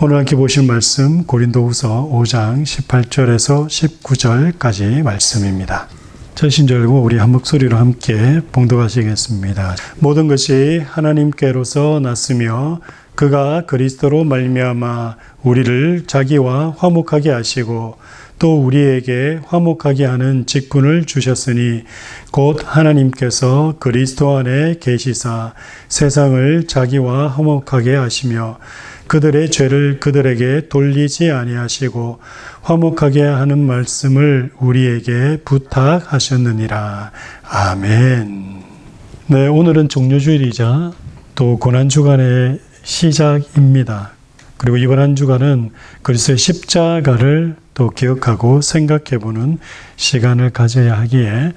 오늘 함께 보실 말씀 고린도후서 5장 18절에서 19절까지 말씀입니다. 전신 열고 우리 한 목소리로 함께 봉독하시겠습니다. 모든 것이 하나님께로서 났으며 그가 그리스도로 말미암아 우리를 자기와 화목하게 하시고 또 우리에게 화목하게 하는 직분을 주셨으니 곧 하나님께서 그리스도 안에 계시사 세상을 자기와 화목하게 하시며 그들의 죄를 그들에게 돌리지 아니하시고 화목하게 하는 말씀을 우리에게 부탁하셨느니라. 아멘. 네, 오늘은 종료주일이자 또 고난주간의 시작입니다. 그리고 이번 한 주간은 그리스도의 십자가를 또 기억하고 생각해보는 시간을 가져야 하기에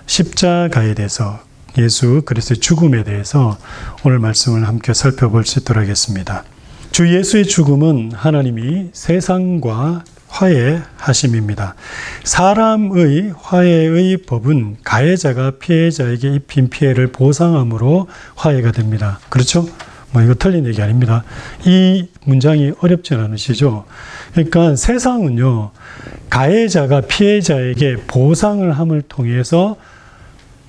십자가에 대해서 예수 그리스도의 죽음에 대해서 오늘 말씀을 함께 살펴볼 수 있도록 하겠습니다. 주 예수의 죽음은 하나님이 세상과 화해하심입니다. 사람의 화해의 법은 가해자가 피해자에게 입힌 피해를 보상함으로 화해가 됩니다. 그렇죠? 이거 틀린 얘기 아닙니다. 이 문장이 어렵지 않으시죠? 그러니까 세상은요, 가해자가 피해자에게 보상을 함을 통해서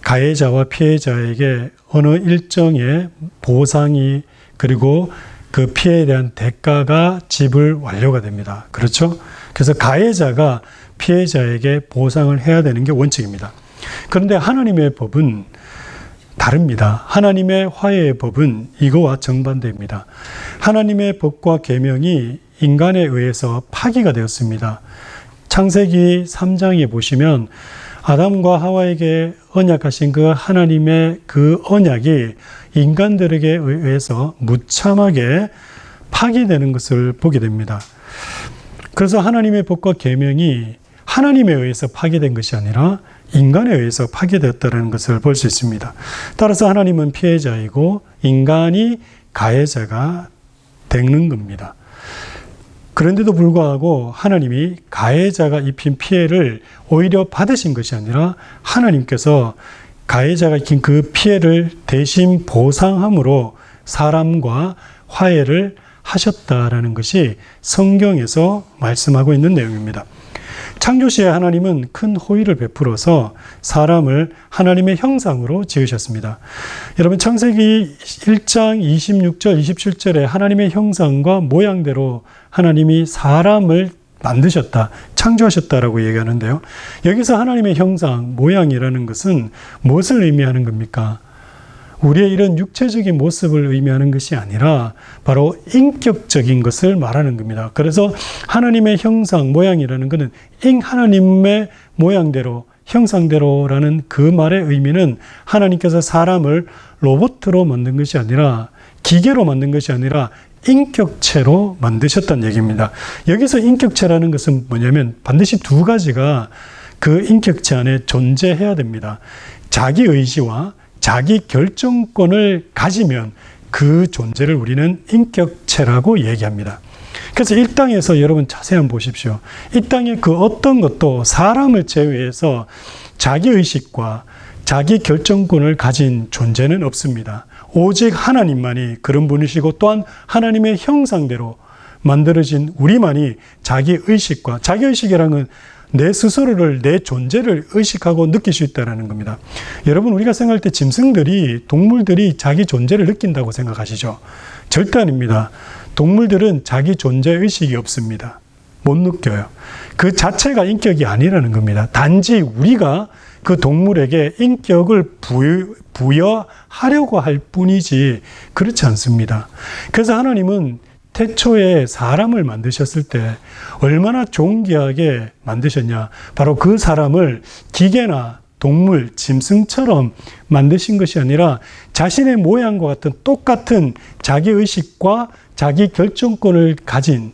가해자와 피해자에게 어느 일정의 보상이 그리고 그 피해에 대한 대가가 지불 완료가 됩니다. 그렇죠? 그래서 가해자가 피해자에게 보상을 해야 되는 게 원칙입니다. 그런데 하나님의 법은 다릅니다. 하나님의 화해의 법은 이거와 정반대입니다. 하나님의 법과 계명이 인간에 의해서 파기가 되었습니다. 창세기 3장에 보시면 아담과 하와에게 언약하신 그 하나님의 그 언약이 인간들에게 의해서 무참하게 파기되는 것을 보게 됩니다. 그래서 하나님의 법과 계명이 하나님에 의해서 파기된 것이 아니라 인간에 의해서 파괴되었다는 것을 볼 수 있습니다. 따라서 하나님은 피해자이고 인간이 가해자가 되는 겁니다. 그런데도 불구하고 하나님이 가해자가 입힌 피해를 오히려 받으신 것이 아니라 하나님께서 가해자가 입힌 그 피해를 대신 보상함으로 사람과 화해를 하셨다라는 것이 성경에서 말씀하고 있는 내용입니다. 창조시에 하나님은 큰 호의를 베풀어서 사람을 하나님의 형상으로 지으셨습니다. 여러분 창세기 1장 26절 27절에 하나님의 형상과 모양대로 하나님이 사람을 만드셨다, 창조하셨다라고 얘기하는데요. 여기서 하나님의 형상, 모양이라는 것은 무엇을 의미하는 겁니까? 우리의 이런 육체적인 모습을 의미하는 것이 아니라 바로 인격적인 것을 말하는 겁니다. 그래서 하나님의 형상, 모양이라는 것은 하나님의 모양대로, 형상대로라는 그 말의 의미는 하나님께서 사람을 로봇으로 만든 것이 아니라 기계로 만든 것이 아니라 인격체로 만드셨다는 얘기입니다. 여기서 인격체라는 것은 뭐냐면 반드시 두 가지가 그 인격체 안에 존재해야 됩니다. 자기 의지와 자기 결정권을 가지면 그 존재를 우리는 인격체라고 얘기합니다. 그래서 이 땅에서 여러분 자세히 한번 보십시오. 이 땅에 그 어떤 것도 사람을 제외해서 자기의식과 자기 결정권을 가진 존재는 없습니다. 오직 하나님만이 그런 분이시고 또한 하나님의 형상대로 만들어진 우리만이 자기의식과, 자기의식이라는 건 내 스스로를, 내 존재를 의식하고 느낄 수 있다는 겁니다. 여러분, 우리가 생각할 때 짐승들이, 동물들이 자기 존재를 느낀다고 생각하시죠? 절대 아닙니다. 동물들은 자기 존재 의식이 없습니다. 못 느껴요. 그 자체가 인격이 아니라는 겁니다. 단지 우리가 그 동물에게 인격을 부여하려고 할 뿐이지 그렇지 않습니다. 그래서 하나님은 태초에 사람을 만드셨을 때 얼마나 존귀하게 만드셨냐. 바로 그 사람을 기계나 동물, 짐승처럼 만드신 것이 아니라 자신의 모양과 같은 똑같은 자기의식과 자기 결정권을 가진,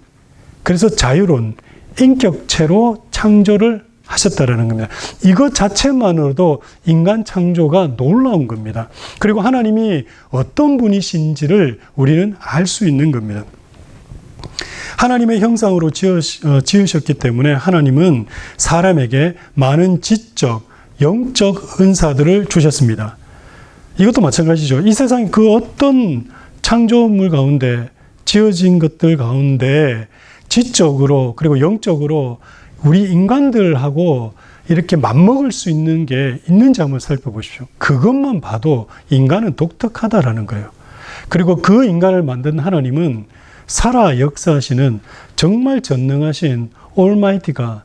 그래서 자유로운 인격체로 창조를 하셨다라는 겁니다. 이것 자체만으로도 인간 창조가 놀라운 겁니다. 그리고 하나님이 어떤 분이신지를 우리는 알 수 있는 겁니다. 하나님의 형상으로 지으셨기 때문에 하나님은 사람에게 많은 지적, 영적 은사들을 주셨습니다. 이것도 마찬가지죠. 이 세상 그 어떤 창조물 가운데 지어진 것들 가운데 지적으로 그리고 영적으로 우리 인간들하고 이렇게 맞먹을 수 있는 게 있는지 한번 살펴보십시오. 그것만 봐도 인간은 독특하다라는 거예요. 그리고 그 인간을 만든 하나님은 살아 역사하시는 정말 전능하신 올마이티가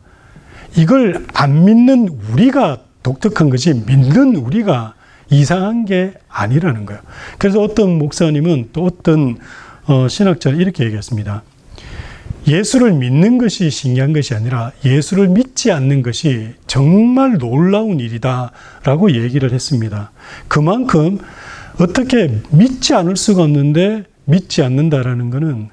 이걸 안 믿는 우리가 독특한 것이 믿는 우리가 이상한 게 아니라는 거예요. 그래서 어떤 목사님은 또 어떤 신학자는 이렇게 얘기했습니다. 예수를 믿는 것이 신기한 것이 아니라 예수를 믿지 않는 것이 정말 놀라운 일이다라고 얘기를 했습니다. 그만큼 어떻게 믿지 않을 수가 없는데 믿지 않는다라는 것은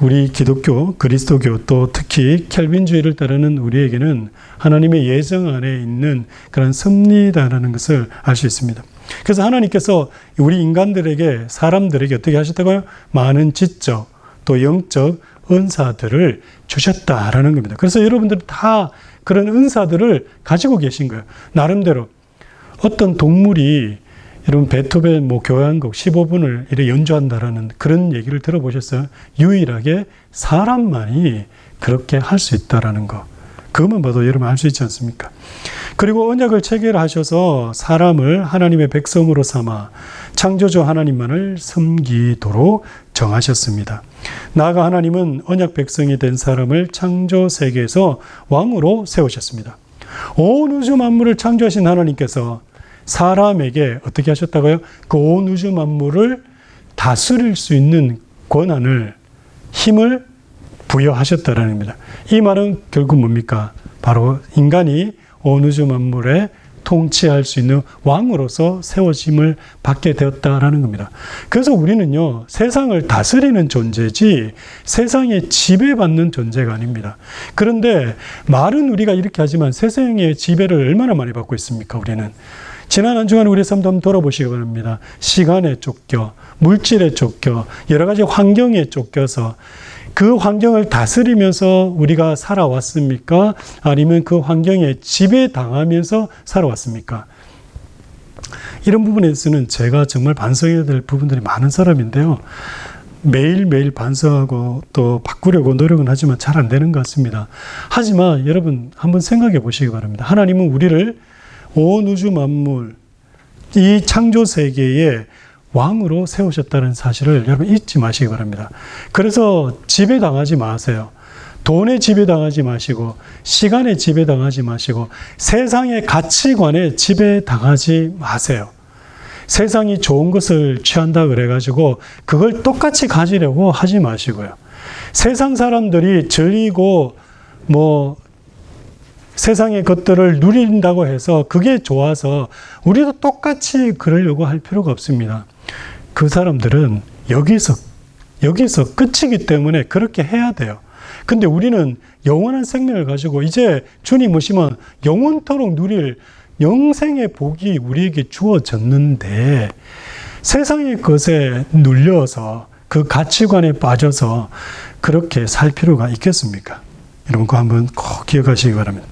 우리 기독교, 그리스도교 또 특히 켈빈주의를 따르는 우리에게는 하나님의 예정 안에 있는 그런 섭리다라는 것을 알 수 있습니다. 그래서 하나님께서 우리 인간들에게 사람들에게 어떻게 하셨다고요? 많은 지적 또 영적 은사들을 주셨다라는 겁니다. 그래서 여러분들은 다 그런 은사들을 가지고 계신 거예요. 나름대로 어떤 동물이 여러분 베토벤 교향곡 15분을 이렇게 연주한다라는 그런 얘기를 들어보셨어요? 유일하게 사람만이 그렇게 할 수 있다라는 거. 그것만 봐도 여러분 알 수 있지 않습니까? 그리고 언약을 체결하셔서 사람을 하나님의 백성으로 삼아 창조주 하나님만을 섬기도록 정하셨습니다. 나아가 하나님은 언약 백성이 된 사람을 창조 세계에서 왕으로 세우셨습니다. 온 우주 만물을 창조하신 하나님께서 사람에게 어떻게 하셨다고요? 그 온 우주 만물을 다스릴 수 있는 권한을, 힘을 부여하셨다라는 겁니다. 이 말은 결국 뭡니까? 바로 인간이 온 우주 만물에 통치할 수 있는 왕으로서 세워짐을 받게 되었다라는 겁니다. 그래서 우리는요, 세상을 다스리는 존재지 세상에 지배받는 존재가 아닙니다. 그런데 말은 우리가 이렇게 하지만 세상의 지배를 얼마나 많이 받고 있습니까? 우리는. 지난 한 주간 우리 삶도 한번 돌아보시기 바랍니다. 시간에 쫓겨, 물질에 쫓겨, 여러 가지 환경에 쫓겨서 그 환경을 다스리면서 우리가 살아왔습니까? 아니면 그 환경에 지배당하면서 살아왔습니까? 이런 부분에서는 제가 정말 반성해야 될 부분들이 많은 사람인데요. 매일매일 반성하고 또 바꾸려고 노력은 하지만 잘 안 되는 것 같습니다. 하지만 여러분 한번 생각해 보시기 바랍니다. 하나님은 우리를 온 우주 만물, 이 창조 세계에 왕으로 세우셨다는 사실을 여러분 잊지 마시기 바랍니다. 그래서 지배당하지 마세요. 돈에 지배당하지 마시고 시간에 지배당하지 마시고 세상의 가치관에 지배당하지 마세요. 세상이 좋은 것을 취한다 그래가지고 그걸 똑같이 가지려고 하지 마시고요. 세상 사람들이 즐기고 세상의 것들을 누린다고 해서 그게 좋아서 우리도 똑같이 그러려고 할 필요가 없습니다. 그 사람들은 여기서 끝이기 때문에 그렇게 해야 돼요. 근데 우리는 영원한 생명을 가지고 이제 주님 오시면 영원토록 누릴 영생의 복이 우리에게 주어졌는데 세상의 것에 눌려서 그 가치관에 빠져서 그렇게 살 필요가 있겠습니까? 이런 거 한번 꼭 기억하시기 바랍니다.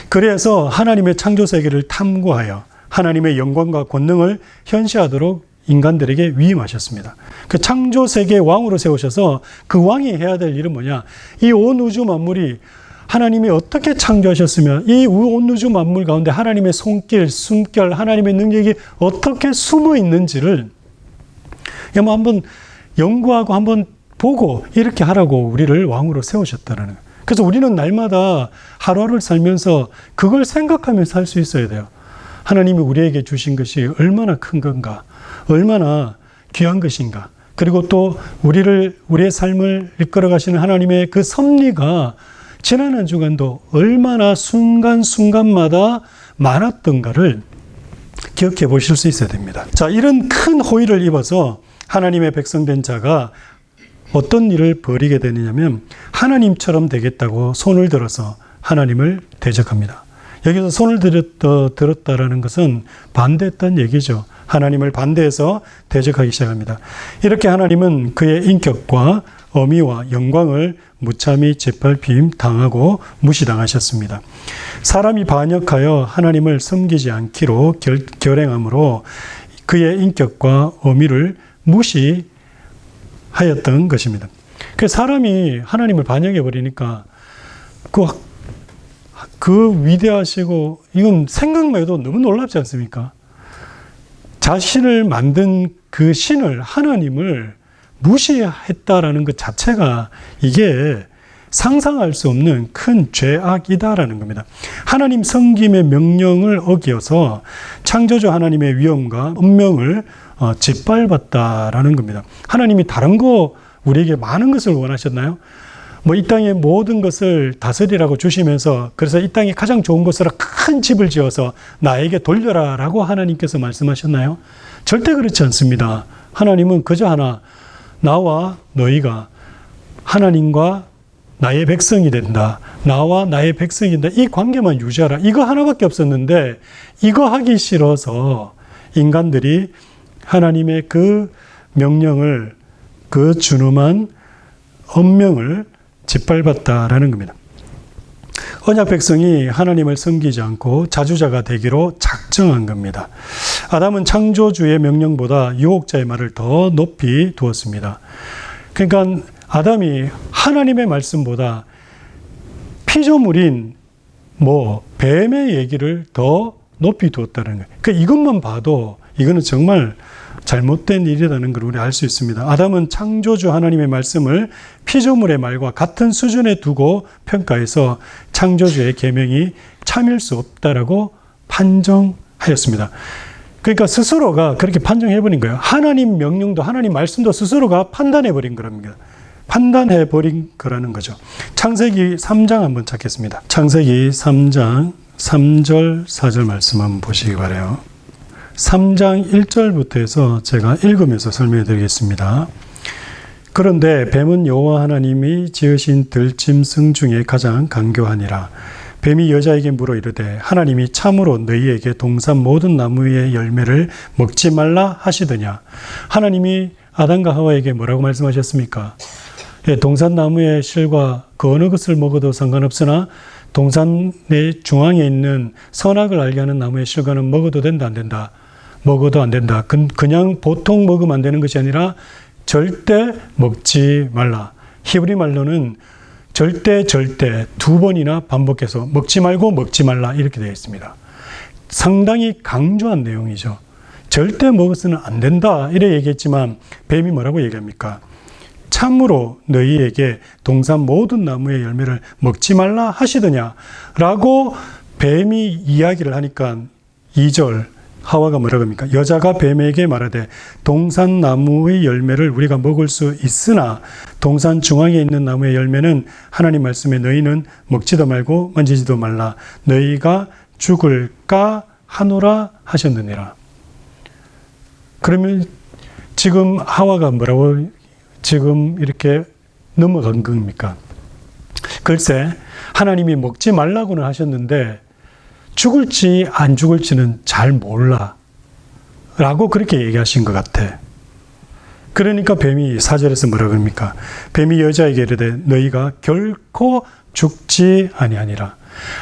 그래서 하나님의 창조 세계를 탐구하여 하나님의 영광과 권능을 현시하도록 인간들에게 위임하셨습니다. 그 창조 세계의 왕으로 세우셔서 그 왕이 해야 될 일은 뭐냐? 이 온 우주 만물이 하나님이 어떻게 창조하셨으면 이 온 우주 만물 가운데 하나님의 손길, 숨결, 하나님의 능력이 어떻게 숨어 있는지를 한번 연구하고 한번 보고 이렇게 하라고 우리를 왕으로 세우셨다는 거예요. 그래서 우리는 날마다 하루하루를 살면서 그걸 생각하면서 살 수 있어야 돼요. 하나님이 우리에게 주신 것이 얼마나 큰 건가, 얼마나 귀한 것인가, 그리고 또 우리의 삶을 이끌어 가시는 하나님의 그 섭리가 지난 한 주간도 얼마나 순간순간마다 많았던가를 기억해 보실 수 있어야 됩니다. 자, 이런 큰 호의를 입어서 하나님의 백성된 자가 어떤 일을 벌이게 되느냐면 하나님처럼 되겠다고 손을 들어서 하나님을 대적합니다. 여기서 손을 들었다라는 것은 반대했다는 얘기죠. 하나님을 반대해서 대적하기 시작합니다. 이렇게 하나님은 그의 인격과 어미와 영광을 무참히 짓밟힘 당하고 무시당하셨습니다. 사람이 반역하여 하나님을 섬기지 않기로 결행함으로 그의 인격과 어미를 하였던 것입니다. 그 사람이 하나님을 반역해 버리니까 그 위대하시고 이건 생각만 해도 너무 놀랍지 않습니까? 자신을 만든 그 신을, 하나님을 무시했다라는 것 자체가 이게 상상할 수 없는 큰 죄악이다라는 겁니다. 하나님 섬김의 명령을 어기어서 창조주 하나님의 위엄과 운명을 짓밟았다라는 겁니다. 하나님이 다른 거 우리에게 많은 것을 원하셨나요? 이 땅의 모든 것을 다스리라고 주시면서 그래서 이 땅에 가장 좋은 곳으로 큰 집을 지어서 나에게 돌려라라고 하나님께서 말씀하셨나요? 절대 그렇지 않습니다. 하나님은 그저 하나, 나와 너희가 하나님과 나의 백성이 된다. 나와 나의 백성이 된다. 이 관계만 유지하라. 이거 하나밖에 없었는데 이거 하기 싫어서 인간들이 하나님의 그 명령을, 그 준엄한 엄명을 짓밟았다라는 겁니다. 언약 백성이 하나님을 섬기지 않고 자주자가 되기로 작정한 겁니다. 아담은 창조주의 명령보다 유혹자의 말을 더 높이 두었습니다. 그러니까 아담이 하나님의 말씀보다 피조물인 뱀의 얘기를 더 높이 두었다는 거예요. 그러니까 이것만 봐도 이거는 정말 잘못된 일이라는 걸 우리 알 수 있습니다. 아담은 창조주 하나님의 말씀을 피조물의 말과 같은 수준에 두고 평가해서 창조주의 계명이 참일 수 없다라고 판정하였습니다. 그러니까 스스로가 그렇게 판정해버린 거예요. 하나님 명령도 하나님 말씀도 스스로가 판단해버린 겁니다. 판단해버린 거라는 거죠. 창세기 3장 한번 찾겠습니다. 창세기 3장 3절 4절 말씀 한번 보시기 바라요. 3장 1절부터 해서 제가 읽으면서 설명해 드리겠습니다. 그런데 뱀은 여호와 하나님이 지으신 들짐승 중에 가장 간교하니라. 뱀이 여자에게 물어 이르되 하나님이 참으로 너희에게 동산 모든 나무의 열매를 먹지 말라 하시더냐. 하나님이 아담과 하와에게 뭐라고 말씀하셨습니까? 동산 나무의 실과 그 어느 것을 먹어도 상관없으나 동산의 중앙에 있는 선악을 알게 하는 나무의 실과는 먹어도 된다 안 된다? 먹어도 안 된다. 그냥 보통 먹으면 안 되는 것이 아니라 절대 먹지 말라. 히브리 말로는 절대 두 번이나 반복해서 먹지 말고 먹지 말라 이렇게 되어 있습니다. 상당히 강조한 내용이죠. 절대 먹어서는 안 된다 이래 얘기했지만 뱀이 뭐라고 얘기합니까? 참으로 너희에게 동산 모든 나무의 열매를 먹지 말라 하시더냐 라고 뱀이 이야기를 하니까 2절 하와가 뭐라고 합니까? 여자가 뱀에게 말하되 동산 나무의 열매를 우리가 먹을 수 있으나 동산 중앙에 있는 나무의 열매는 하나님 말씀에 너희는 먹지도 말고 만지지도 말라. 너희가 죽을까 하노라 하셨느니라. 그러면 지금 하와가 뭐라고 지금 이렇게 넘어간 겁니까? 글쎄 하나님이 먹지 말라고는 하셨는데 죽을지 안 죽을지는 잘 몰라 라고 그렇게 얘기하신 것 같아. 그러니까 뱀이 4절에서 뭐라고 합니까? 뱀이 여자에게 이르되 너희가 결코 죽지 아니하니라.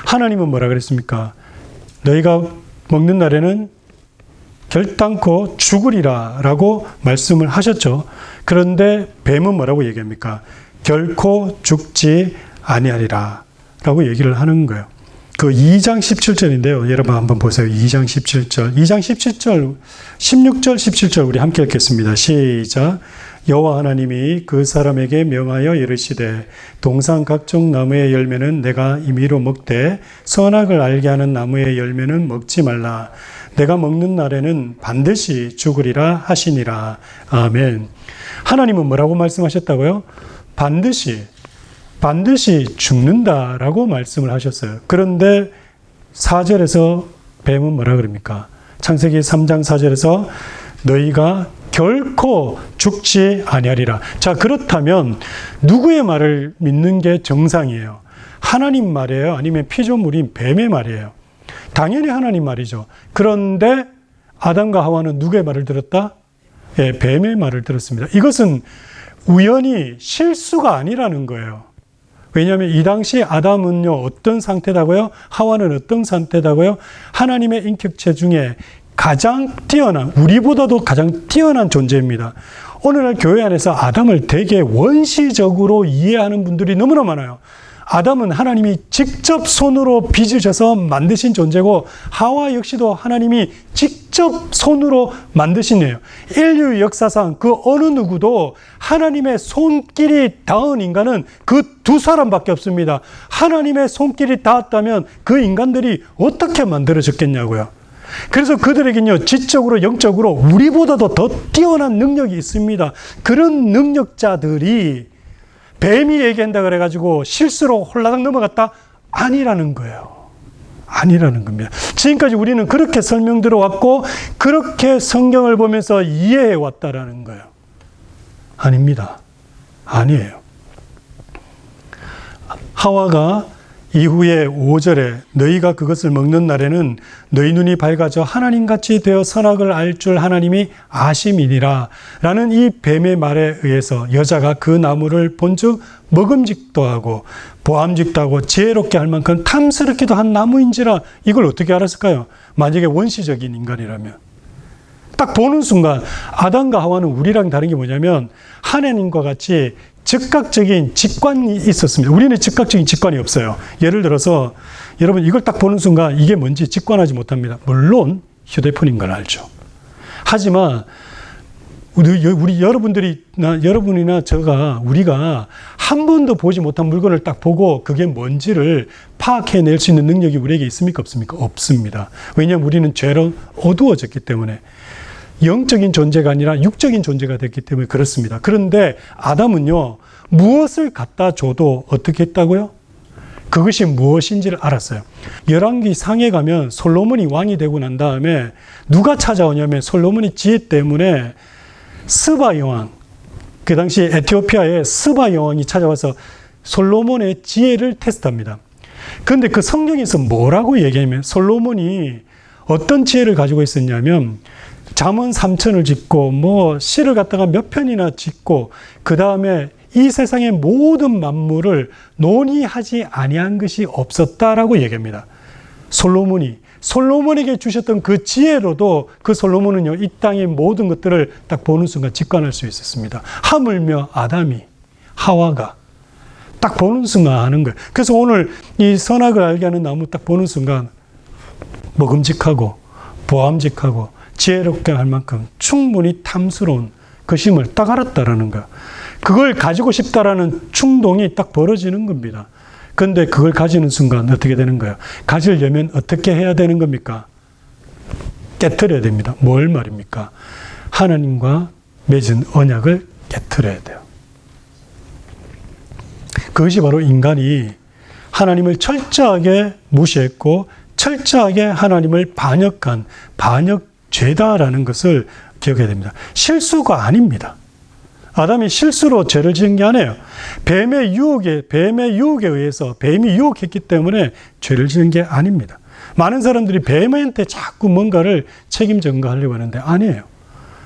하나님은 뭐라 그랬습니까? 너희가 먹는 날에는 결단코 죽으리라 라고 말씀을 하셨죠. 그런데 뱀은 뭐라고 얘기합니까? 결코 죽지 아니하리라 라고 얘기를 하는 거예요. 그 2장 17절인데요. 여러분 한번 보세요. 2장 17절. 2장 17절, 16절, 17절 우리 함께 읽겠습니다. 시작. 여호와 하나님이 그 사람에게 명하여 이르시되 동산 각종 나무의 열매는 내가 임의로 먹되 선악을 알게 하는 나무의 열매는 먹지 말라. 내가 먹는 날에는 반드시 죽으리라 하시니라. 아멘. 하나님은 뭐라고 말씀하셨다고요? 반드시 죽는다라고 말씀을 하셨어요. 그런데 4절에서 뱀은 뭐라 그럽니까? 창세기 3장 4절에서 너희가 결코 죽지 아니하리라. 자, 그렇다면 누구의 말을 믿는 게 정상이에요? 하나님 말이에요? 아니면 피조물인 뱀의 말이에요? 당연히 하나님 말이죠. 그런데 아담과 하와는 누구의 말을 들었다? 예, 뱀의 말을 들었습니다. 이것은 우연히 실수가 아니라는 거예요. 왜냐하면 이 당시 아담은요 어떤 상태다고요? 하와는 어떤 상태다고요? 하나님의 인격체 중에 가장 뛰어난, 우리보다도 가장 뛰어난 존재입니다. 오늘날 교회 안에서 아담을 되게 원시적으로 이해하는 분들이 너무나 많아요. 아담은 하나님이 직접 손으로 빚으셔서 만드신 존재고 하와 역시도 하나님이 직접 손으로 만드신 애예요. 인류 역사상 그 어느 누구도 하나님의 손길이 닿은 인간은 그 두 사람밖에 없습니다. 하나님의 손길이 닿았다면 그 인간들이 어떻게 만들어졌겠냐고요. 그래서 그들에게는요, 지적으로 영적으로 우리보다도 더 뛰어난 능력이 있습니다. 그런 능력자들이 뱀이 얘기한다 그래가지고 실수로 홀라당 넘어갔다? 아니라는 거예요. 아니라는 겁니다. 지금까지 우리는 그렇게 설명 들어왔고 그렇게 성경을 보면서 이해해 왔다라는 거예요. 아닙니다. 아니에요. 하와가 이후에 5절에 너희가 그것을 먹는 날에는 너희 눈이 밝아져 하나님같이 되어 선악을 알 줄 하나님이 아심이니라 라는 이 뱀의 말에 의해서 여자가 그 나무를 본즉 먹음직도 하고 보암직도 하고 지혜롭게 할 만큼 탐스럽기도 한 나무인지라. 이걸 어떻게 알았을까요? 만약에 원시적인 인간이라면. 딱 보는 순간 아담과 하와는 우리랑 다른 게 뭐냐면 하나님과 같이 즉각적인 직관이 있었습니다. 우리는 즉각적인 직관이 없어요. 예를 들어서 여러분 이걸 딱 보는 순간 이게 뭔지 직관하지 못합니다. 물론 휴대폰인 걸 알죠. 하지만 우리 여러분이나 우리가 한 번도 보지 못한 물건을 딱 보고 그게 뭔지를 파악해낼 수 있는 능력이 우리에게 있습니까? 없습니까? 없습니다. 왜냐하면 우리는 죄로 어두워졌기 때문에. 영적인 존재가 아니라 육적인 존재가 됐기 때문에 그렇습니다. 그런데 아담은요, 무엇을 갖다 줘도 어떻게 했다고요? 그것이 무엇인지를 알았어요. 열왕기 상에 가면 솔로몬이 왕이 되고 난 다음에 누가 찾아오냐면 솔로몬이 지혜 때문에 스바 여왕, 그 당시 에티오피아의 스바 여왕이 찾아와서 솔로몬의 지혜를 테스트합니다. 그런데 그 성경에서 뭐라고 얘기하면 솔로몬이 어떤 지혜를 가지고 있었냐면 잠언 3천을 짓고 시를 갖다가 몇 편이나 짓고 그 다음에 이 세상의 모든 만물을 논의하지 아니한 것이 없었다라고 얘기합니다. 솔로몬에게 주셨던 그 지혜로도 그 솔로몬은요, 이 땅의 모든 것들을 딱 보는 순간 직관할 수 있었습니다. 하물며 아담이, 하와가 딱 보는 순간 아는 거예요. 그래서 오늘 이 선악을 알게 하는 나무 딱 보는 순간 먹음직하고 보암직하고 지혜롭게 할 만큼 충분히 탐스러운 것임을 딱 알았다라는 거야. 그걸 가지고 싶다라는 충동이 딱 벌어지는 겁니다. 그런데 그걸 가지는 순간 어떻게 되는 거예요? 가지려면 어떻게 해야 되는 겁니까? 깨트려야 됩니다. 뭘 말입니까? 하나님과 맺은 언약을 깨트려야 돼요. 그것이 바로 인간이 하나님을 철저하게 무시했고 철저하게 하나님을 반역한 반역죄다라는 것을 기억해야 됩니다. 실수가 아닙니다. 아담이 실수로 죄를 지은 게 아니에요. 뱀의 유혹에 의해서 뱀이 유혹했기 때문에 죄를 지은 게 아닙니다. 많은 사람들이 뱀한테 자꾸 뭔가를 책임 전가하려고 하는데 아니에요.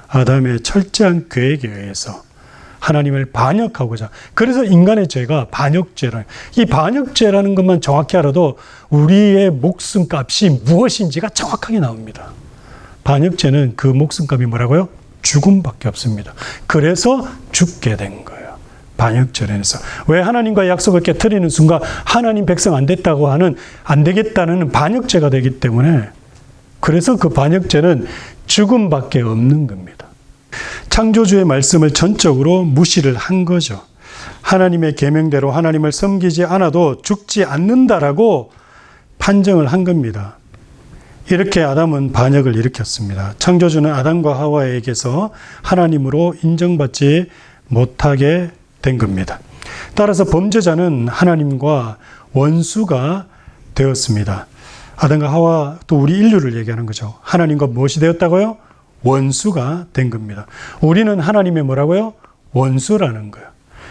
아담의 철저한 계획에 의해서 하나님을 반역하고자. 그래서 인간의 죄가 반역죄라는, 이 반역죄라는 것만 정확히 알아도 우리의 목숨값이 무엇인지가 정확하게 나옵니다. 반역죄는 그 목숨값이 뭐라고요? 죽음밖에 없습니다. 그래서 죽게 된 거예요. 반역죄로 인해서. 왜 하나님과 약속을 깨트리는 순간 하나님 백성 안 됐다고 하는, 안 되겠다는 반역죄가 되기 때문에, 그래서 그 반역죄는 죽음밖에 없는 겁니다. 창조주의 말씀을 전적으로 무시를 한 거죠. 하나님의 계명대로 하나님을 섬기지 않아도 죽지 않는다라고 판정을 한 겁니다. 이렇게 아담은 반역을 일으켰습니다. 창조주는 아담과 하와에게서 하나님으로 인정받지 못하게 된 겁니다. 따라서 범죄자는 하나님과 원수가 되었습니다. 아담과 하와, 또 우리 인류를 얘기하는 거죠. 하나님과 무엇이 되었다고요? 원수가 된 겁니다. 우리는 하나님의 뭐라고요? 원수라는 거예요.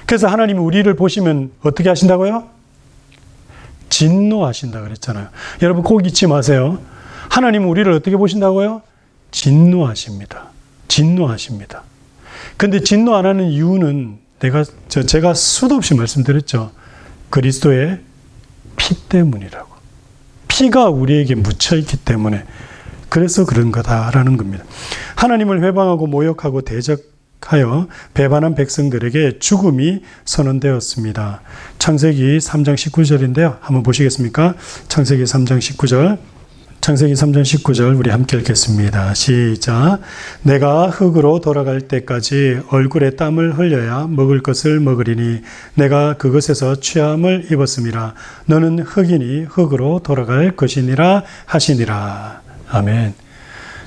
그래서 하나님이 우리를 보시면 어떻게 하신다고요? 진노하신다 그랬잖아요. 여러분 꼭 잊지 마세요. 하나님은 우리를 어떻게 보신다고요? 진노하십니다. 진노하십니다. 근데 진노 안 하는 이유는 제가 수도 없이 말씀드렸죠. 그리스도의 피 때문이라고. 피가 우리에게 묻혀있기 때문에, 그래서 그런 거다라는 겁니다. 하나님을 회방하고 모욕하고 하여 배반한 백성들에게 죽음이 선언되었습니다. 창세기 3장 19절인데요. 한번 보시겠습니까? 창세기 3장 19절. 창세기 3장 19절 우리 함께 읽겠습니다. 시작. 내가 흙으로 돌아갈 때까지 얼굴에 땀을 흘려야 먹을 것을 먹으리니 내가 그것에서 취함을 입었음이라. 너는 흙이니 흙으로 돌아갈 것이니라 하시니라. 아멘.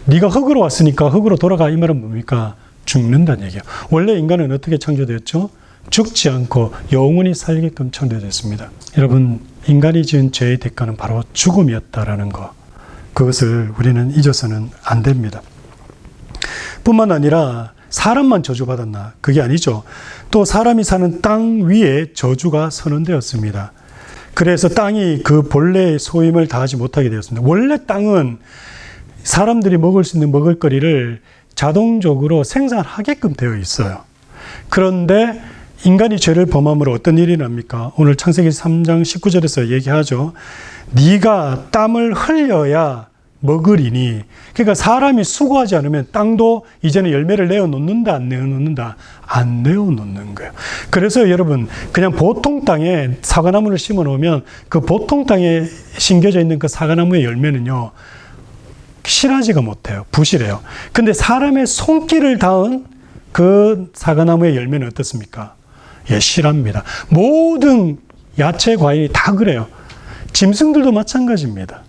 네가 흙으로 왔으니까 흙으로 돌아가, 이 말은 뭡니까? 죽는다는 얘기예요. 원래 인간은 어떻게 창조되었죠? 죽지 않고 영원히 살게끔 창조되었습니다. 여러분, 인간이 지은 죄의 대가는 바로 죽음이었다라는 거, 그것을 우리는 잊어서는 안 됩니다. 뿐만 아니라 사람만 저주받았나? 그게 아니죠. 또 사람이 사는 땅 위에 저주가 선언되었습니다. 그래서 땅이 그 본래의 소임을 다하지 못하게 되었습니다. 원래 땅은 사람들이 먹을 수 있는 먹을거리를 자동적으로 생산하게끔 되어 있어요. 그런데 인간이 죄를 범함으로 어떤 일이 납니까? 오늘 창세기 3장 19절에서 얘기하죠. 네가 땀을 흘려야 먹으리니. 그러니까 사람이 수고하지 않으면 땅도 이제는 열매를 내어놓는다, 안 내어놓는다? 안 내어놓는 거예요. 그래서 여러분, 그냥 보통 땅에 사과나무를 심어 놓으면 그 보통 땅에 심겨져 있는 그 사과나무의 열매는요, 실하지가 못해요. 부실해요. 근데 사람의 손길을 닿은 그 사과나무의 열매는 어떻습니까? 예, 실합니다. 모든 야채, 과일이 다 그래요. 짐승들도 마찬가지입니다.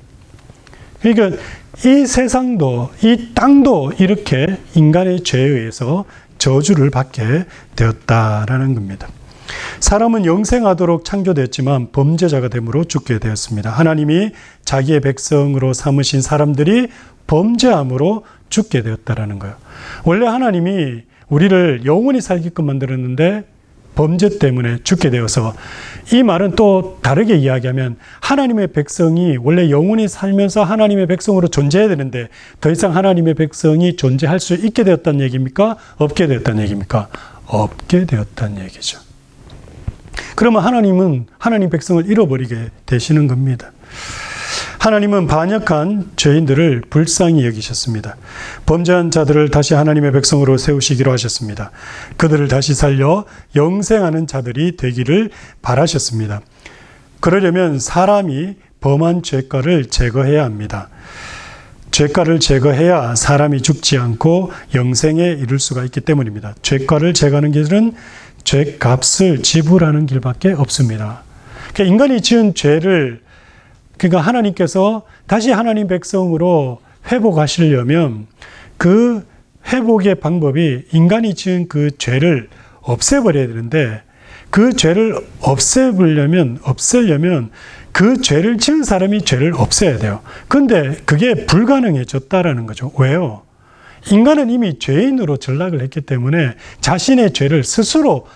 그러니까 이 세상도, 이 땅도 이렇게 인간의 죄에 의해서 저주를 받게 되었다라는 겁니다. 사람은 영생하도록 창조되었지만 범죄자가 됨으로 죽게 되었습니다. 하나님이 자기의 백성으로 삼으신 사람들이 범죄함으로 죽게 되었다라는 거예요. 원래 하나님이 우리를 영원히 살게끔 만들었는데 범죄 때문에 죽게 되어서, 이 말은 또 다르게 이야기하면 하나님의 백성이 원래 영원히 살면서 하나님의 백성으로 존재해야 되는데 더 이상 하나님의 백성이 존재할 수 있게 되었다는 얘기입니까? 없게 되었다는 얘기입니까? 없게 되었다는 얘기죠. 그러면 하나님은 하나님 백성을 잃어버리게 되시는 겁니다. 하나님은 반역한 죄인들을 불쌍히 여기셨습니다. 범죄한 자들을 다시 하나님의 백성으로 세우시기로 하셨습니다. 그들을 다시 살려 영생하는 자들이 되기를 바라셨습니다. 그러려면 사람이 범한 죄가를 제거해야 합니다. 죄가를 제거해야 사람이 죽지 않고 영생에 이를 수가 있기 때문입니다. 죄가를 제거하는 길은 죄값을 지불하는 길밖에 없습니다. 그러니까 인간이 지은 죄를, 그러니까 하나님께서 다시 하나님 백성으로 회복하시려면 그 회복의 방법이 인간이 지은 그 죄를 없애버려야 되는데, 그 죄를 없애려면 그 죄를 지은 사람이 죄를 없애야 돼요. 그런데 그게 불가능해졌다라는 거죠. 왜요? 인간은 이미 죄인으로 전락을 했기 때문에 자신의 죄를 스스로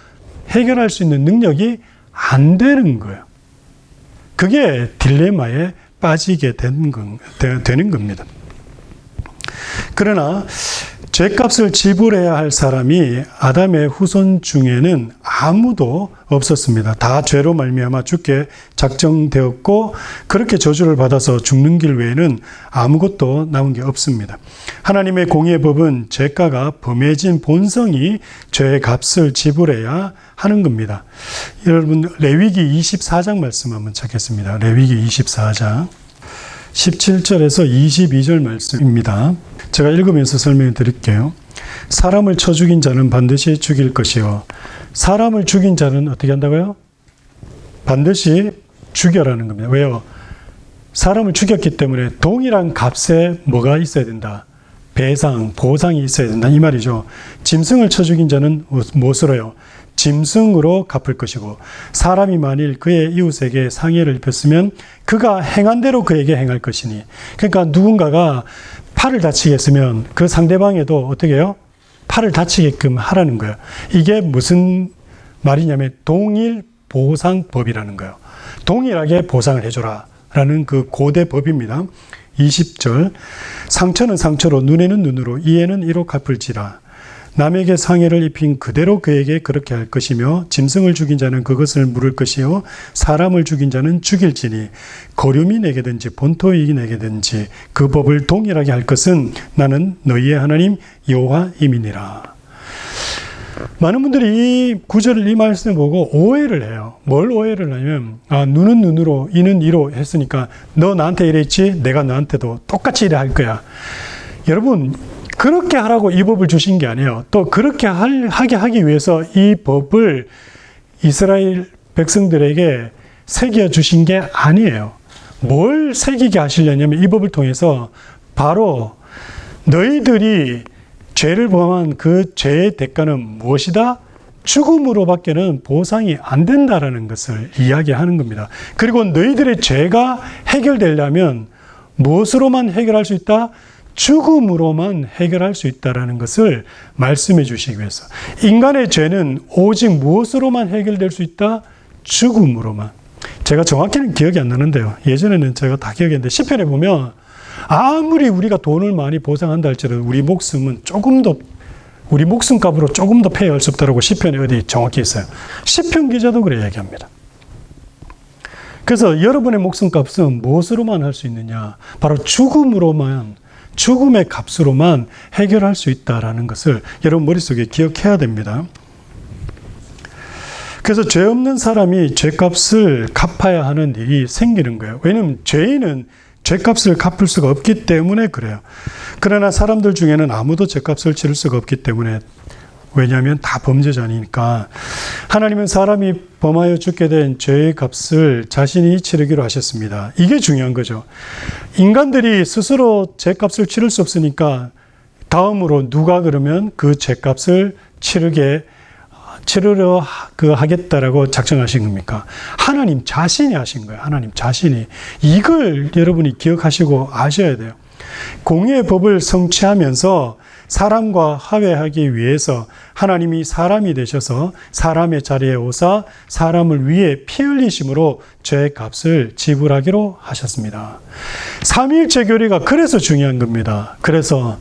해결할 수 있는 능력이 안 되는 거예요. 그게 딜레마에 빠지게 되는 겁니다. 그러나 죄값을 지불해야 할 사람이 아담의 후손 중에는 아무도 없었습니다. 다 죄로 말미암아 죽게 작정되었고, 그렇게 저주를 받아서 죽는 길 외에는 아무것도 남은 게 없습니다. 하나님의 공의의 법은 죄가가 범해진 본성이 죄의 값을 지불해야 하는 겁니다. 여러분, 레위기 24장 말씀 한번 찾겠습니다. 레위기 24장 17절에서 22절 말씀입니다. 제가 읽으면서 설명해 드릴게요. 사람을 쳐 죽인 자는 반드시 죽일 것이요. 사람을 죽인 자는 어떻게 한다고요? 반드시 죽여라는 겁니다. 왜요? 사람을 죽였기 때문에 동일한 값에 뭐가 있어야 된다? 배상, 보상이 있어야 된다. 이 말이죠. 짐승을 쳐 죽인 자는 무엇으로요? 짐승으로 갚을 것이고, 사람이 만일 그의 이웃에게 상해를 입혔으면 그가 행한 대로 그에게 행할 것이니. 그러니까 누군가가 팔을 다치게 했으면 그 상대방에도 어떻게 해요? 팔을 다치게끔 하라는 거예요. 이게 무슨 말이냐면 동일 보상법이라는 거예요. 동일하게 보상을 해줘라 라는 그 고대 법입니다. 20절, 상처는 상처로, 눈에는 눈으로, 이에는 이로 갚을지라. 남에게 상해를 입힌 그대로 그에게 그렇게 할 것이며, 짐승을 죽인 자는 그것을 물을 것이요 사람을 죽인 자는 죽일지니, 거름이 내게든지 본토익이 내게든지 그 법을 동일하게 할 것은 나는 너희의 하나님 여호와임이니라. 많은 분들이 이 구절을, 이 말씀을 보고 오해를 해요. 뭘 오해를 하냐면, 눈은 눈으로, 이는 이로 했으니까 너 나한테 이랬지, 내가 너한테도 똑같이 이래 할 거야. 여러분, 그렇게 하라고 이 법을 주신 게 아니에요. 또 그렇게 하게 하기 위해서 이 법을 이스라엘 백성들에게 새겨 주신 게 아니에요. 뭘 새기게 하시려냐면 이 법을 통해서 바로 너희들이 죄를 범한 그 죄의 대가는 무엇이다? 죽음으로밖에는 보상이 안 된다라는 것을 이야기하는 겁니다. 그리고 너희들의 죄가 해결되려면 무엇으로만 해결할 수 있다? 죽음으로만 해결할 수 있다라는 것을 말씀해 주시기 위해서. 인간의 죄는 오직 무엇으로만 해결될 수 있다? 죽음으로만. 제가 정확히는 기억이 안 나는데요. 예전에는 제가 다 기억했는데 시편에 보면 아무리 우리가 돈을 많이 보상한다 할지라도 우리 목숨은 우리 목숨값으로 조금 더 페이할 수 없다라고 시편에 어디 정확히 있어요. 시편 기자도 그래 얘기합니다. 그래서 여러분의 목숨값은 무엇으로만 할 수 있느냐? 바로 죽음으로만, 죽음의 값으로만 해결할 수 있다라는 것을 여러분 머릿속에 기억해야 됩니다. 그래서 죄 없는 사람이 죄값을 갚아야 하는 일이 생기는 거예요. 왜냐하면 죄인은 죄값을 갚을 수가 없기 때문에 그래요. 그러나 사람들 중에는 아무도 죄값을 치를 수가 없기 때문에, 왜냐하면 다 범죄자니까 하나님은 사람이 범하여 죽게 된 죄의 값을 자신이 치르기로 하셨습니다. 이게 중요한 거죠. 인간들이 스스로 죄값을 치를 수 없으니까 다음으로 누가 그러면 그 죄값을 치르려 하겠다라고 작정하신 겁니까? 하나님 자신이 하신 거예요. 하나님 자신이. 이걸 여러분이 기억하시고 아셔야 돼요. 공의의 법을 성취하면서 사람과 화해하기 위해서 하나님이 사람이 되셔서 사람의 자리에 오사 사람을 위해 피 흘리심으로 죄의 값을 지불하기로 하셨습니다. 삼위일체 교리가 그래서 중요한 겁니다. 그래서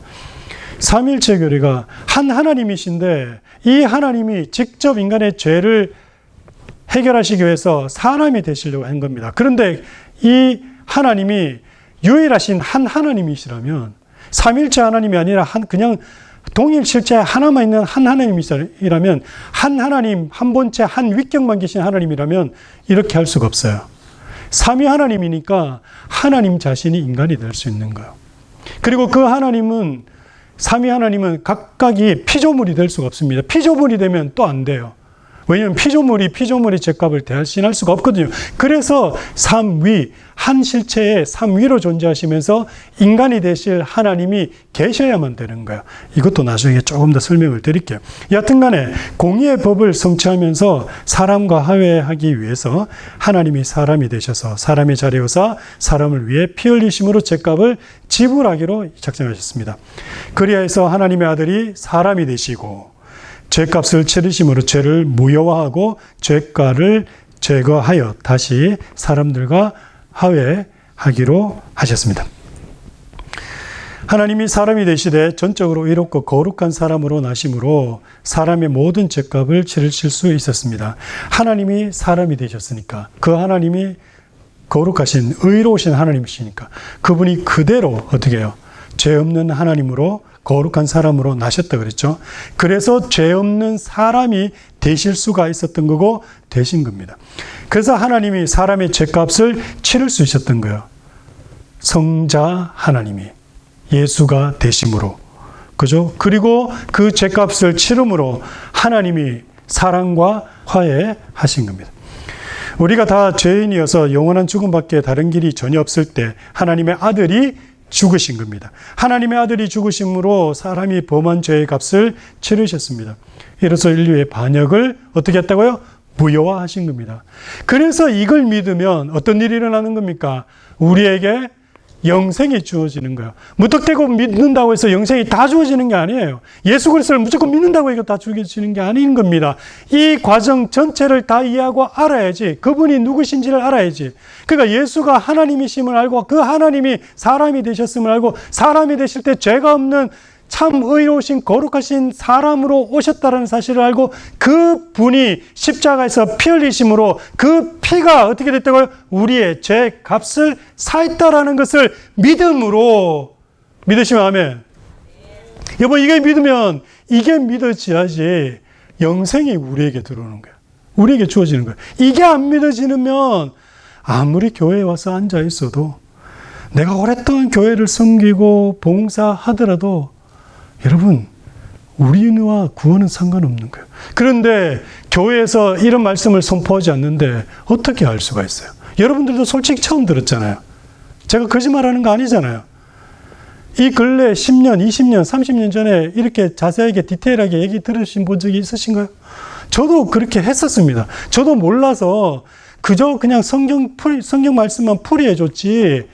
삼위일체 교리가 한 하나님이신데 이 하나님이 직접 인간의 죄를 해결하시기 위해서 사람이 되시려고 한 겁니다. 그런데 이 하나님이 유일하신 한 하나님이시라면, 삼위일체 하나님이 아니라 그냥 동일 실체 하나만 있는 한 하나님이라면, 한 하나님, 한 본체, 한 위격만 계신 하나님이라면 이렇게 할 수가 없어요. 삼위 하나님이니까 하나님 자신이 인간이 될 수 있는 거예요. 그리고 그 하나님은, 삼위 하나님은 각각이 피조물이 될 수가 없습니다. 피조물이 되면 또 안 돼요. 왜냐하면 피조물의 죄값을 대신할 수가 없거든요. 그래서 삼위, 한 실체의 삼위로 존재하시면서 인간이 되실 하나님이 계셔야만 되는 거예요. 이것도 나중에 조금 더 설명을 드릴게요. 여하튼 간에 공의의 법을 성취하면서 사람과 화해하기 위해서 하나님이 사람이 되셔서 사람의 자리에 오사 사람을 위해 피 흘리심으로 죄값을 지불하기로 작정하셨습니다. 그리하여서 하나님의 아들이 사람이 되시고 죄값을 치르심으로 죄를 무효화하고 죄가를 제거하여 다시 사람들과 화해하기로 하셨습니다. 하나님이 사람이 되시되 전적으로 의롭고 거룩한 사람으로 나심으로 사람의 모든 죄값을 치르실 수 있었습니다. 하나님이 사람이 되셨으니까, 그 하나님이 거룩하신 의로우신 하나님이시니까 그분이 그대로 어떻게 해요? 죄 없는 하나님으로 거룩한 사람으로 나셨다 그랬죠. 그래서 죄 없는 사람이 되실 수가 있었던 거고 되신 겁니다. 그래서 하나님이 사람의 죄값을 치를 수 있었던 거예요. 성자 하나님이 예수가 되심으로, 그죠? 그리고 그 죄값을 치름으로 하나님이 사랑과 화해하신 겁니다. 우리가 다 죄인이어서 영원한 죽음밖에 다른 길이 전혀 없을 때 하나님의 아들이 죽으신 겁니다. 하나님의 아들이 죽으심으로 사람이 범한 죄의 값을 치르셨습니다. 이로써 인류의 반역을 어떻게 했다고요? 무효화하신 겁니다. 그래서 이걸 믿으면 어떤 일이 일어나는 겁니까? 우리에게 영생이 주어지는 거예요. 무턱대고 믿는다고 해서 영생이 다 주어지는 게 아니에요. 예수 그리스도를 무조건 믿는다고 해서 다 주어지는 게 아닌 겁니다. 이 과정 전체를 다 이해하고 알아야지, 그분이 누구신지를 알아야지. 그러니까 예수가 하나님이심을 알고 그 하나님이 사람이 되셨음을 알고 사람이 되실 때 죄가 없는 참 의로우신 거룩하신 사람으로 오셨다는 사실을 알고 그 분이 십자가에서 피 흘리심으로 그 피가 어떻게 됐다고요? 우리의 죄 값을 사했다라는 것을 믿음으로 믿으시면 아멘. 여보, 이게 믿으면 이게 믿어져야지 영생이 우리에게 들어오는 거예요. 우리에게 주어지는 거예요. 이게 안 믿어지면 아무리 교회에 와서 앉아 있어도, 내가 오랫동안 교회를 섬기고 봉사하더라도 여러분, 우리와 구원은 상관없는 거예요. 그런데 교회에서 이런 말씀을 선포하지 않는데 어떻게 알 수가 있어요? 여러분들도 솔직히 처음 들었잖아요. 제가 거짓말하는 거 아니잖아요. 이 근래 10년, 20년, 30년 전에 이렇게 자세하게 디테일하게 얘기 들으신 본 적이 있으신가요? 저도 그렇게 했었습니다. 저도 몰라서 그저 그냥 성경 말씀만 풀이해 줬지.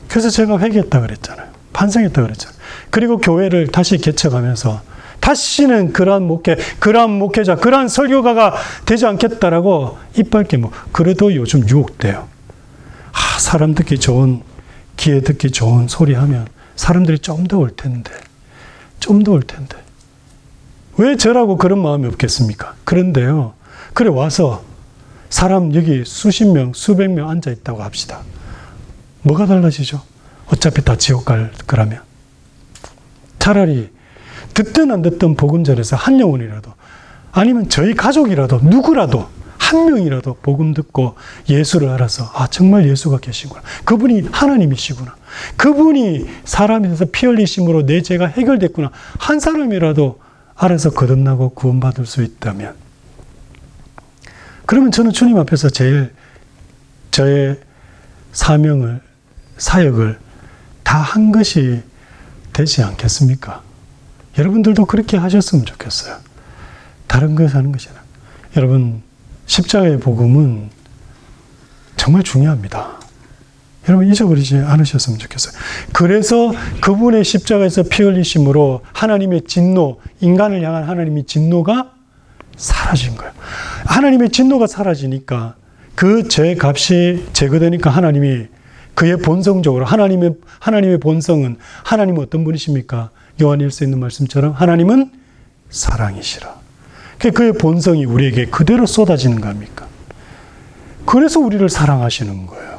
그래서 제가 회개했다 그랬잖아요. 반성했다 그랬잖아요. 그리고 교회를 다시 개척하면서 다시는 그러한 목회자, 그러한 설교가가 되지 않겠다라고 이빨 깨물. 그래도 요즘 유혹돼요. 사람 듣기 좋은, 귀에 듣기 좋은 소리 하면 사람들이 좀 더 올 텐데. 왜 저라고 그런 마음이 없겠습니까? 그런데요. 그래 와서 사람 여기 수십 명, 수백 명 앉아 있다고 합시다. 뭐가 달라지죠? 어차피 다 지옥 갈 거라면. 차라리 듣든 안 듣든 복음 전해서 한 영혼이라도, 아니면 저희 가족이라도, 누구라도 한 명이라도 복음 듣고 예수를 알아서, 정말 예수가 계시구나, 그분이 하나님이시구나, 그분이 사람이 돼서 피 흘리심으로 내 죄가 해결됐구나, 한 사람이라도 알아서 거듭나고 구원받을 수 있다면, 그러면 저는 주님 앞에서 제일 저의 사역을 다 한 것이 되지 않겠습니까? 여러분들도 그렇게 하셨으면 좋겠어요. 다른 것 하는 것이 아니라. 여러분, 십자가의 복음은 정말 중요합니다. 여러분 잊어버리지 않으셨으면 좋겠어요. 그래서 그분의 십자가에서 피 흘리심으로 하나님의 진노, 인간을 향한 하나님의 진노가 사라진 거예요. 하나님의 진노가 사라지니까 그 죄 값이 제거되니까 하나님이 그의 본성적으로, 하나님의 본성은, 하나님은 어떤 분이십니까? 요한 1서에 있는 말씀처럼 하나님은 사랑이시라. 그의 본성이 우리에게 그대로 쏟아지는 겁니까? 그래서 우리를 사랑하시는 거예요.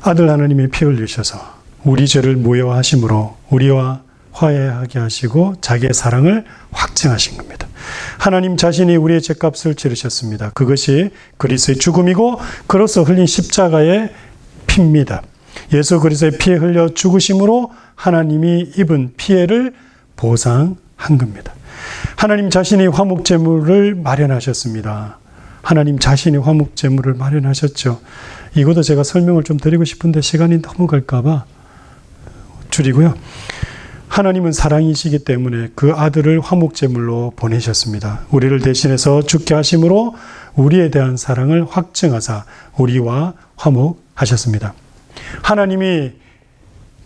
아들 하나님이 피 흘리셔서 우리 죄를 무효하심으로 우리와 화해하게 하시고 자기의 사랑을 확증하신 겁니다. 하나님 자신이 우리의 죄값을 치르셨습니다. 그것이 그리스도의 죽음이고 그로써 흘린 십자가의 피입니다. 예수 그리스도의 피에 흘려 죽으심으로 하나님이 입은 피해를 보상한 겁니다. 하나님 자신이 화목제물을 마련하셨습니다. 하나님 자신이 화목제물을 마련하셨죠. 이것도 제가 설명을 좀 드리고 싶은데 시간이 너무 갈까 봐 줄이고요. 하나님은 사랑이시기 때문에 그 아들을 화목제물로 보내셨습니다. 우리를 대신해서 죽게 하심으로 우리에 대한 사랑을 확증하사 우리와 화목하셨습니다. 하나님이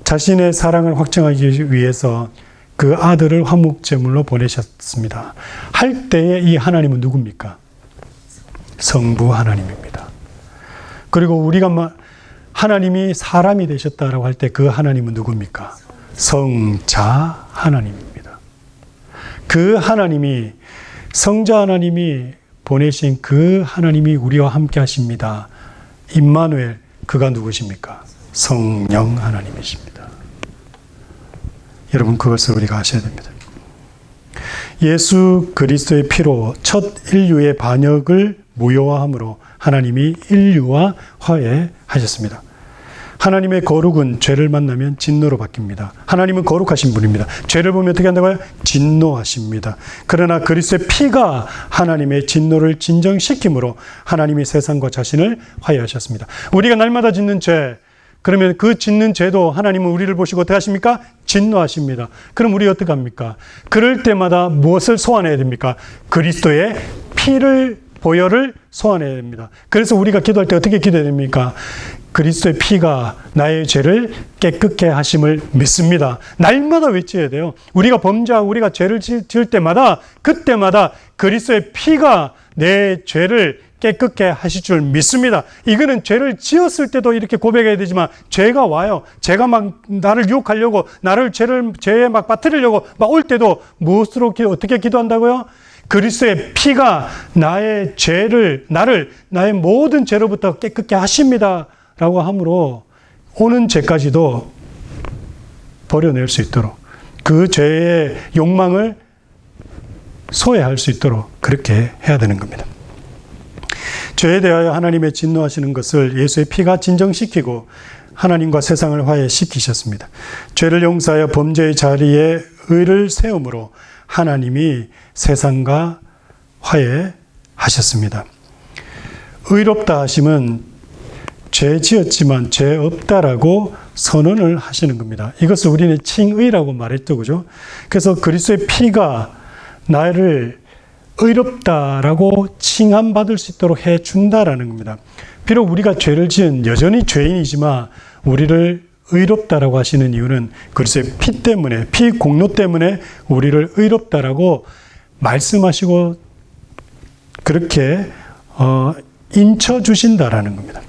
자신의 사랑을 확증하기 위해서 그 아들을 화목제물로 보내셨습니다. 할 때에 이 하나님은 누굽니까? 성부 하나님입니다. 그리고 우리가 하나님이 사람이 되셨다라고 할 때 그 하나님은 누굽니까? 성자 하나님입니다. 그 하나님이, 성자 하나님이 보내신 그 하나님이 우리와 함께 하십니다. 임마누엘, 그가 누구십니까? 성령 하나님이십니다. 여러분, 그것을 우리가 아셔야 됩니다. 예수 그리스도의 피로 첫 인류의 반역을 무효화함으로 하나님이 인류와 화해하셨습니다. 하나님의 거룩은 죄를 만나면 진노로 바뀝니다. 하나님은 거룩하신 분입니다. 죄를 보면 어떻게 한다고요? 진노하십니다. 그러나 그리스도의 피가 하나님의 진노를 진정시킴으로 하나님이 세상과 자신을 화해하셨습니다. 우리가 날마다 짓는 죄, 그러면 그 짓는 죄도 하나님은 우리를 보시고 어떻게 하십니까? 진노하십니다. 그럼 우리 어떻게 합니까? 그럴 때마다 무엇을 소환해야 됩니까? 그리스도의 피를, 보혈을 소환해야 됩니다. 그래서 우리가 기도할 때 어떻게 기도해야 됩니까? 그리스도의 피가 나의 죄를 깨끗게 하심을 믿습니다. 날마다 외쳐야 돼요. 우리가 범죄하고 우리가 죄를 지을 때마다, 그때마다 그리스도의 피가 내 죄를 깨끗게 하실 줄 믿습니다. 이거는 죄를 지었을 때도 이렇게 고백해야 되지만, 죄가 와요. 죄가 막 나를 유혹하려고, 나를 죄에 막 빠뜨리려고 막 올 때도 무엇으로 어떻게 기도한다고요? 그리스도의 피가 나의 죄를, 나의 모든 죄로부터 깨끗게 하십니다. 라고 함으로 오는 죄까지도 버려낼 수 있도록 그 죄의 욕망을 소외할 수 있도록 그렇게 해야 되는 겁니다. 죄에 대하여 하나님의 진노하시는 것을 예수의 피가 진정시키고 하나님과 세상을 화해시키셨습니다. 죄를 용서하여 범죄의 자리에 의를 세움으로 하나님이 세상과 화해하셨습니다. 의롭다 하심은 죄 지었지만 죄 없다라고 선언을 하시는 겁니다. 이것을 우리는 칭의라고 말했죠, 그죠? 그래서 그리스도의 피가 나를 의롭다라고 칭함받을 수 있도록 해준다라는 겁니다. 비록 우리가 죄를 지은 여전히 죄인이지만 우리를 의롭다라고 하시는 이유는 그리스도의 피 때문에, 피 공로 때문에 우리를 의롭다라고 말씀하시고 그렇게 인쳐주신다라는 겁니다.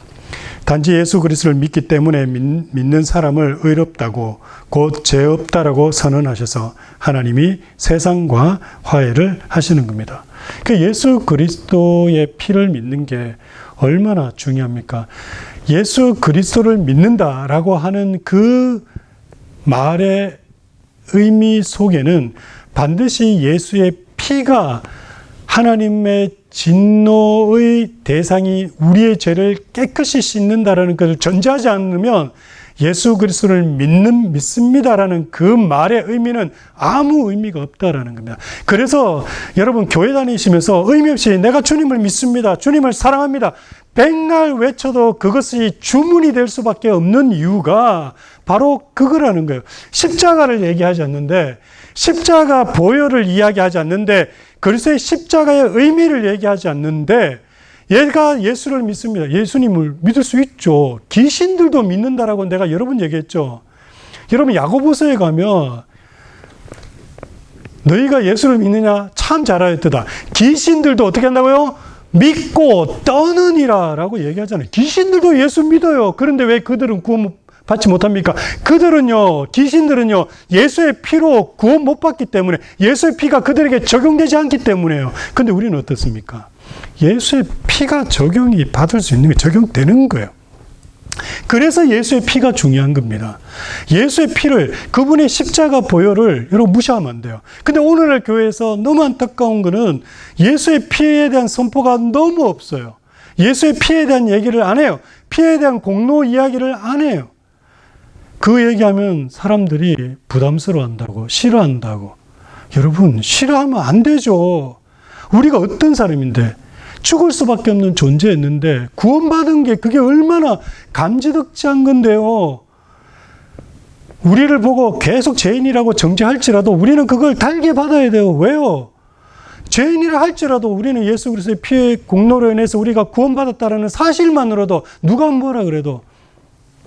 단지 예수 그리스도를 믿기 때문에 믿는 사람을 의롭다고 곧 죄 없다라고 선언하셔서 하나님이 세상과 화해를 하시는 겁니다. 그 예수 그리스도의 피를 믿는 게 얼마나 중요합니까? 예수 그리스도를 믿는다라고 하는 그 말의 의미 속에는 반드시 예수의 피가 하나님의 진노의 대상이 우리의 죄를 깨끗이 씻는다라는 것을 전제하지 않으면 예수 그리스도를 믿습니다라는 그 말의 의미는 아무 의미가 없다라는 겁니다. 그래서 여러분 교회 다니시면서 의미 없이 내가 주님을 믿습니다. 주님을 사랑합니다. 백날 외쳐도 그것이 주문이 될 수밖에 없는 이유가 바로 그거라는 거예요. 십자가를 얘기하지 않는데, 십자가 보혈을 이야기하지 않는데, 그리스도의 십자가의 의미를 얘기하지 않는데, 얘가 예수를 믿습니다. 예수님을 믿을 수 있죠. 귀신들도 믿는다라고 내가 여러 번 얘기했죠. 여러분 야고보서에 가면 너희가 예수를 믿느냐 참 잘하였도다. 귀신들도 어떻게 한다고요? 믿고 떠느니라 라고 얘기하잖아요. 귀신들도 예수 믿어요. 그런데 왜 그들은 구원 받지 못합니까? 그들은요, 귀신들은요, 예수의 피로 구원 못 받기 때문에, 예수의 피가 그들에게 적용되지 않기 때문에요. 근데 우리는 어떻습니까? 예수의 피가 적용이 받을 수 있는 게 적용되는 거예요. 그래서 예수의 피가 중요한 겁니다. 예수의 피를, 그분의 십자가 보혈을 여러분 무시하면 안 돼요. 근데 오늘날 교회에서 너무 안타까운 거는 예수의 피에 대한 선포가 너무 없어요. 예수의 피에 대한 얘기를 안 해요. 피에 대한 공로 이야기를 안 해요. 그 얘기하면 사람들이 부담스러워한다고, 싫어한다고. 여러분, 싫어하면 안 되죠. 우리가 어떤 사람인데, 죽을 수밖에 없는 존재였는데 구원받은 게 그게 얼마나 감지덕지한 건데요. 우리를 보고 계속 죄인이라고 정죄할지라도 우리는 그걸 달게 받아야 돼요. 왜요? 죄인이라 할지라도 우리는 예수 그리스도의 피의 공로로 인해서 우리가 구원받았다는 사실만으로도 누가 뭐라 그래도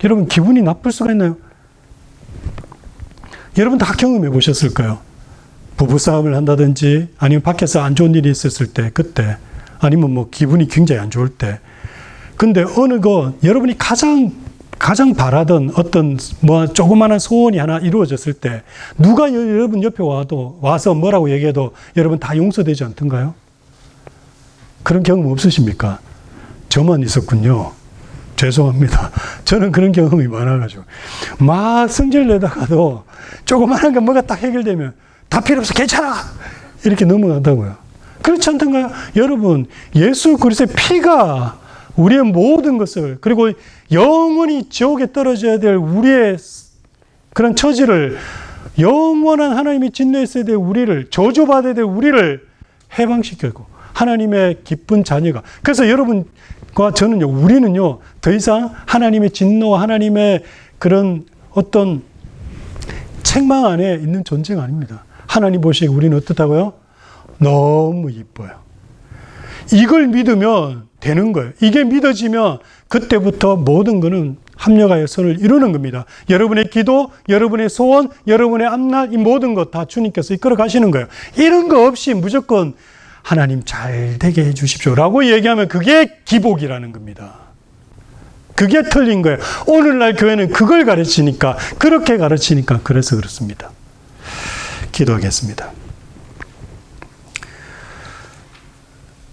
여러분 기분이 나쁠 수가 있나요? 여러분 다 경험해 보셨을까요? 부부싸움을 한다든지 아니면 밖에서 안 좋은 일이 있었을 때 그때 아니면 뭐 기분이 굉장히 안 좋을 때. 근데 어느 거 여러분이 가장 바라던 어떤 뭐 조그마한 소원이 하나 이루어졌을 때 누가 여러분 옆에 와서 뭐라고 얘기해도 여러분 다 용서되지 않던가요? 그런 경험 없으십니까? 저만 있었군요. 죄송합니다. 저는 그런 경험이 많아가지고 막 성질 내다가도 조그마한 거 뭐가 딱 해결되면 다 필요 없어 괜찮아 이렇게 넘어간다고요. 그렇지 않던가요? 여러분, 예수 그리스도의 피가 우리의 모든 것을, 그리고 영원히 지옥에 떨어져야 될 우리의 그런 처지를, 영원한 하나님이 진노했어야 될 우리를, 저주받아야 될 우리를 해방시켰고, 하나님의 기쁜 자녀가. 그래서 여러분과 저는요, 우리는요, 더 이상 하나님의 진노와 하나님의 그런 어떤 책망 안에 있는 존재가 아닙니다. 하나님 보시기에 우리는 어떻다고요? 너무 이뻐요. 이걸 믿으면 되는 거예요. 이게 믿어지면 그때부터 모든 것은 합력하여 선을 이루는 겁니다. 여러분의 기도, 여러분의 소원, 여러분의 앞날 이 모든 것 다 주님께서 이끌어 가시는 거예요. 이런 거 없이 무조건 하나님 잘 되게 해 주십시오 라고 얘기하면 그게 기복이라는 겁니다. 그게 틀린 거예요. 오늘날 교회는 그걸 가르치니까, 그렇게 가르치니까 그래서 그렇습니다. 기도하겠습니다.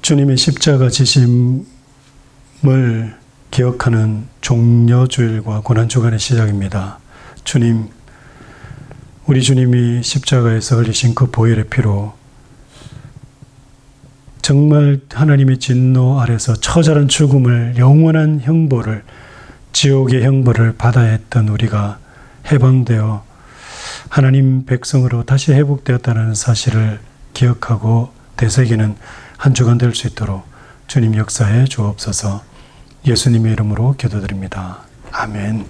주님의 십자가 지심을 기억하는 종려주일과 고난주간의 시작입니다. 주님, 우리 주님이 십자가에서 흘리신 그 보혈의 피로 정말 하나님의 진노 아래서 처절한 죽음을, 영원한 형벌을, 지옥의 형벌을 받아야 했던 우리가 해방되어 하나님 백성으로 다시 회복되었다는 사실을 기억하고 되새기는 한 주간 될 수 있도록 주님 역사해 주옵소서. 예수님의 이름으로 기도드립니다. 아멘.